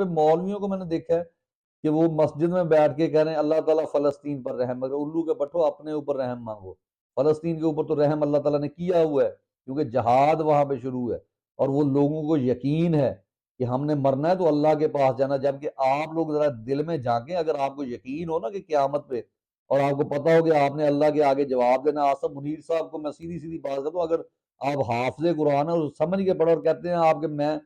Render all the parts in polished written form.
مولویوں کو میں نے دیکھا ہے کہ وہ مسجد میں بیٹھ کے کہہ رہے ہیں اللہ تعالیٰ فلسطین پر رحم، مگر الو کے بٹھو اپنے اوپر رحم مانگو، فلسطین کے اوپر تو رحم اللہ تعالیٰ نے کیا ہوا ہے کیونکہ جہاد وہاں پہ شروع ہے، اور وہ لوگوں کو یقین ہے کہ ہم نے مرنا ہے تو اللہ کے پاس جانا، جبکہ آپ لوگ ذرا دل میں جھانکیں، اگر آپ کو یقین ہو نا کہ قیامت پہ، اور آپ کو پتا ہو کہ آپ نے اللہ کے آگے جواب دینا۔ آصف منیر صاحب کو میں سیدھی سیدھی بات کرتا ہوں، اگر آپ حافظ قرآن اور سمجھ کے پڑھو اور کہتے ہیں آپ کہ میں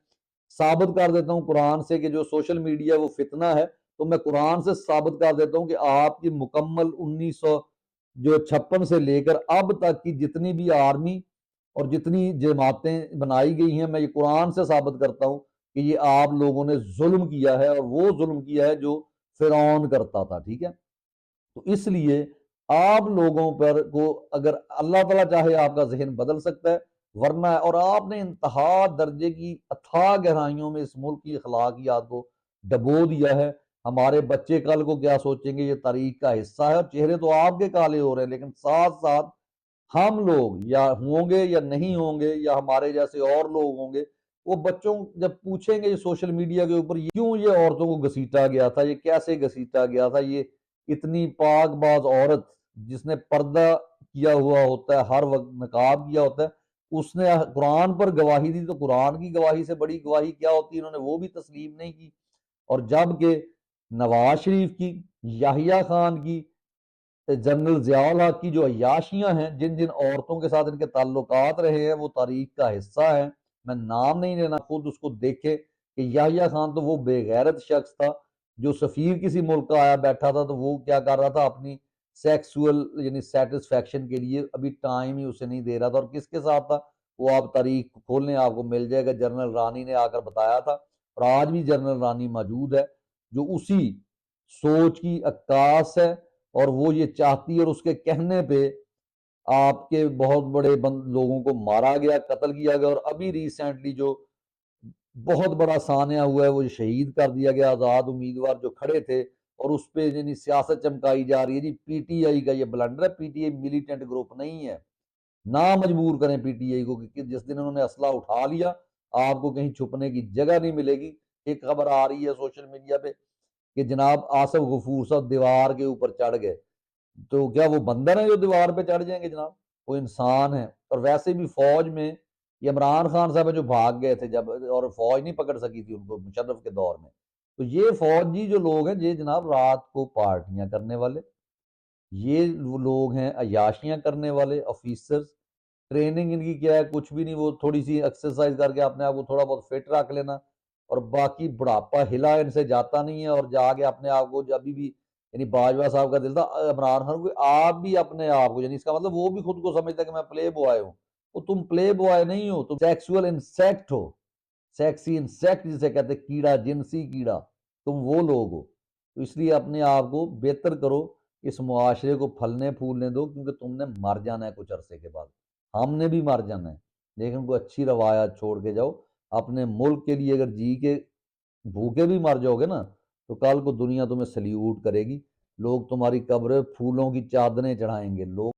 ثابت کر دیتا ہوں قرآن سے کہ جو سوشل میڈیا وہ فتنہ ہے، تو میں قرآن سے ثابت کر دیتا ہوں کہ آپ کی مکمل 1956 سے لے کر اب تک کی جتنی بھی آرمی اور جتنی جماعتیں بنائی گئی ہیں، میں یہ قرآن سے ثابت کرتا ہوں کہ یہ آپ لوگوں نے ظلم کیا ہے، اور وہ ظلم کیا ہے جو فرعون کرتا تھا، ٹھیک ہے؟ تو اس لیے آپ لوگوں پر کو اگر اللہ تعالیٰ چاہے آپ کا ذہن بدل سکتا ہے، ورنہ اور آپ نے انتہا درجے کی اتھاہ گہرائیوں میں اس ملک کی اخلاقیات کو ڈبو دیا ہے۔ ہمارے بچے کل کو کیا سوچیں گے، یہ تاریخ کا حصہ ہے، اور چہرے تو آپ کے کالے ہو رہے ہیں، لیکن ساتھ ساتھ ہم لوگ یا ہوں گے یا نہیں ہوں گے، یا ہمارے جیسے اور لوگ ہوں گے، وہ بچوں جب پوچھیں گے یہ سوشل میڈیا کے اوپر کیوں یہ عورتوں کو گھسیٹا گیا تھا، یہ کیسے گھسیٹا گیا تھا، یہ اتنی پاک باز عورت جس نے پردہ کیا ہوا ہوتا ہے، ہر وقت نقاب کیا ہوتا ہے، اس نے قرآن پر گواہی دی، تو قرآن کی گواہی سے بڑی گواہی کیا ہوتی ہے؟ انہوں نے وہ بھی تسلیم نہیں کی۔ اور جب کہ نواز شریف کی، یحییٰ خان کی، جنرل ضیاء الحق کی جو عیاشیاں ہیں، جن جن عورتوں کے ساتھ ان کے تعلقات رہے ہیں، وہ تاریخ کا حصہ ہیں۔ میں نام نہیں لینا، خود اس کو دیکھے کہ یحییٰ خان تو وہ بے غیرت شخص تھا جو سفیر کسی ملک کا آیا بیٹھا تھا، تو وہ کیا کر رہا تھا، اپنی سیکسول یعنی سیٹسفیکشن کے لیے ابھی ٹائم ہی اسے نہیں دے رہا تھا، اور کس کے ساتھ تھا وہ آپ تاریخ کھولنے آپ کو مل جائے گا۔ جنرل رانی نے آ کر بتایا تھا، اور آج بھی جنرل رانی موجود ہے جو اسی سوچ کی عکاس ہے، اور وہ یہ چاہتی ہے، اور اس کے کہنے پہ آپ کے بہت بڑے لوگوں کو مارا گیا، قتل کیا گیا، اور ابھی ریسنٹلی جو بہت بڑا سانحہ ہوا ہے وہ شہید کر دیا گیا آزاد امیدوار جو کھڑے تھے، اور اس پہ یعنی سیاست چمکائی جا رہی ہے جی پی ٹی آئی کا یہ بلنڈر ہے۔ P T I militant group نہیں ہے، نہ مجبور کریں پی ٹی آئی کو کہ جس دن انہوں نے اسلحہ اٹھا لیا آپ کو کہیں چھپنے کی جگہ نہیں ملے گی۔ ایک خبر آ رہی ہے سوشل میڈیا پہ کہ جناب آصف غفور صاحب دیوار کے اوپر چڑھ گئے، تو کیا وہ بندر ہیں جو دیوار پہ چڑھ جائیں گے جناب؟ وہ انسان ہے۔ اور ویسے بھی فوج میں یہ عمران خان صاحب جو بھاگ گئے تھے جب، اور فوج نہیں پکڑ سکی تھی ان کو مشرف کے دور میں، تو یہ فوجی جو لوگ ہیں یہ جناب رات کو پارٹیاں کرنے والے، یہ وہ لوگ ہیں عیاشیاں کرنے والے آفیسرز۔ ٹریننگ ان کی کیا ہے؟ کچھ بھی نہیں، وہ تھوڑی سی ایکسرسائز کر کے اپنے آپ کو تھوڑا بہت فٹ رکھ لینا، اور باقی بڑھاپا ہلا ان سے جاتا نہیں ہے، اور جا کے اپنے آپ کو جب بھی یعنی باجوہ صاحب کا دل تھا عمران خان کو، آپ بھی اپنے آپ کو یعنی اس کا مطلب وہ بھی خود کو سمجھتا ہے کہ میں پلے بوائے ہوں، وہ تم پلے بوائے نہیں ہو، تم سیکسول انسیکٹ ہو، سیکسی انسیکٹ جسے کہتے ہیں، کیڑا، جنسی کیڑا، تم وہ لوگ ہو۔ تو اس لیے اپنے آپ کو بہتر کرو، اس معاشرے کو پھلنے پھولنے دو، کیونکہ تم نے مر جانا ہے کچھ عرصے کے بعد، ہم نے بھی مر جانا ہے، لیکن کوئی اچھی روایات چھوڑ کے جاؤ اپنے ملک کے لیے۔ اگر جی کے بھوکے بھی مر جاؤ گے نا تو کل کو دنیا تمہیں سلیوٹ کرے گی، لوگ تمہاری قبر پھولوں کی چادریں چڑھائیں گے، لوگ